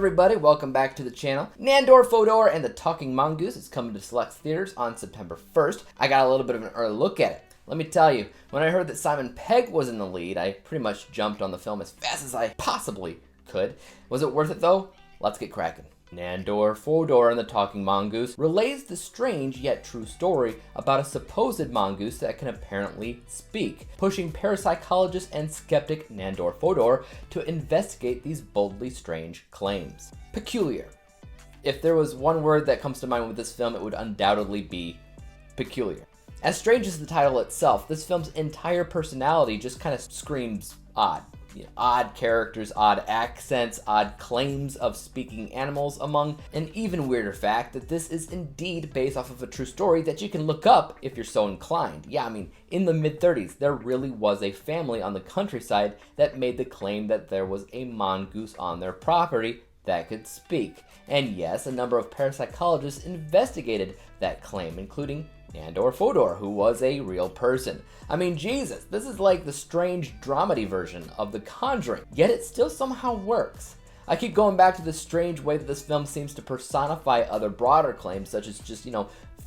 everybody? Welcome back to the channel. Nandor, Fodor, and the Talking Mongoose is coming to select theaters on September 1st. I got a little bit of an early look at it. Let me tell you, when I heard that Simon Pegg was in the lead, I pretty much jumped on the film as fast as I possibly could. Was it worth it though? Let's get cracking. Nandor, Fodor, and the Talking Mongoose relays the strange yet true story about a supposed mongoose that can apparently speak, pushing parapsychologist and skeptic Nandor Fodor to investigate these boldly strange claims. Peculiar. If there was one word that comes to mind with this film, it would undoubtedly be peculiar. As strange as the title itself, this film's entire personality just kind of screams odd. Odd characters, odd accents, odd claims of speaking animals, among an even weirder fact that this is indeed based off of a true story that you can look up if you're so inclined. Yeah, I mean, in the mid-30s, there really was a family on the countryside that made the claim that there was a mongoose on their property that could speak. And yes, a number of parapsychologists investigated that claim, including Nandor Fodor, who was a real person. I mean, Jesus, this is like the strange dramedy version of The Conjuring, yet it still somehow works. I keep going back to the strange way that this film seems to personify other broader claims, such as just,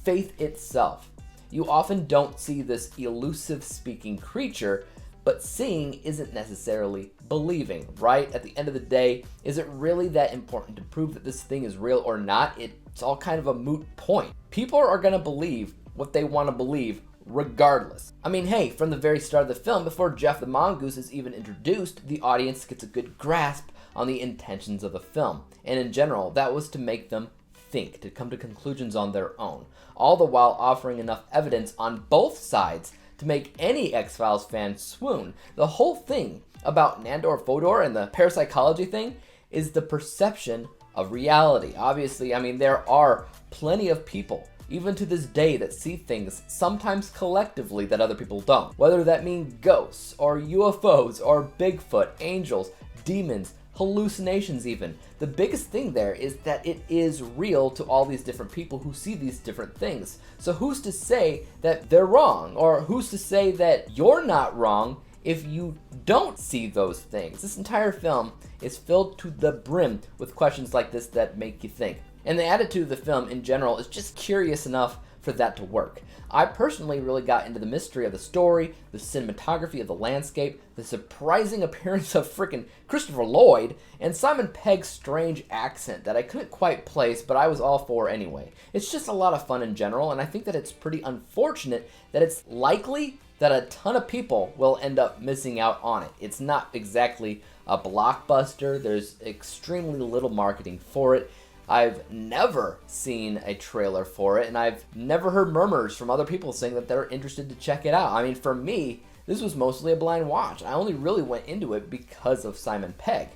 faith itself. You often don't see this elusive speaking creature, but seeing isn't necessarily believing, right? At the end of the day, is it really that important to prove that this thing is real or not? It's all kind of a moot point. People are gonna believe what they want to believe regardless. I mean, hey, from the very start of the film, before Jeff the Mongoose is even introduced, the audience gets a good grasp on the intentions of the film. And in general, that was to make them think, to come to conclusions on their own, all the while offering enough evidence on both sides to make any X-Files fan swoon. The whole thing about Nandor Fodor and the parapsychology thing is the perception of reality. Obviously, I mean, there are plenty of people even to this day that see things sometimes collectively that other people don't. Whether that mean ghosts or UFOs or Bigfoot, angels, demons, hallucinations even. The biggest thing there is that it is real to all these different people who see these different things. So who's to say that they're wrong? Or who's to say that you're not wrong if you don't see those things? This entire film is filled to the brim with questions like this that make you think. And the attitude of the film in general is just curious enough for that to work. I personally really got into the mystery of the story, the cinematography of the landscape, the surprising appearance of frickin' Christopher Lloyd, and Simon Pegg's strange accent that I couldn't quite place, but I was all for anyway. It's just a lot of fun in general, and I think that it's pretty unfortunate that it's likely that a ton of people will end up missing out on it. It's not exactly a blockbuster. There's extremely little marketing for it. I've never seen a trailer for it, and I've never heard murmurs from other people saying that they're interested to check it out. I mean, for me, this was mostly a blind watch. I only really went into it because of Simon Pegg,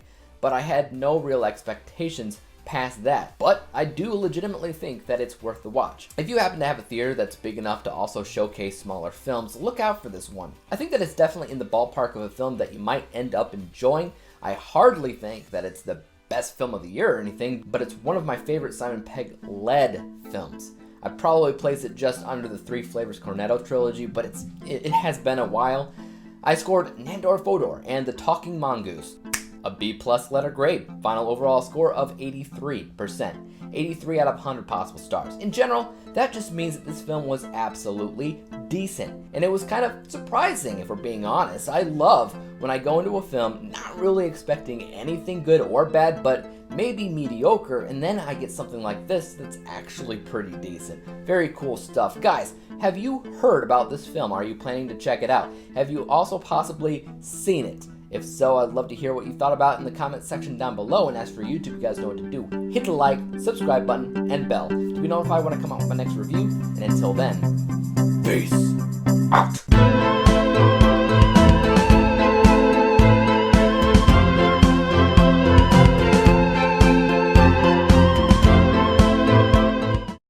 but I had no real expectations past that. But I do legitimately think that it's worth the watch. If you happen to have a theater that's big enough to also showcase smaller films, look out for this one. I think that it's definitely in the ballpark of a film that you might end up enjoying. I hardly think that it's the best film of the year or anything, but it's one of my favorite Simon Pegg-led films. I'd probably place it just under the Three Flavors Cornetto trilogy, but it has been a while. I scored Nandor Fodor and the Talking Mongoose a B+ letter grade, final overall score of 83%. 83 out of 100 possible stars. In general, that just means that this film was absolutely decent. And it was kind of surprising, if we're being honest. I love when I go into a film not really expecting anything good or bad, but maybe mediocre, and then I get something like this that's actually pretty decent. Very cool stuff. Guys, have you heard about this film? Are you planning to check it out? Have you also possibly seen it? If so, I'd love to hear what you thought about it in the comment section down below. And as for YouTube, you guys know what to do. Hit the like, subscribe button, and bell to be notified when I come out with my next review. And until then, peace out.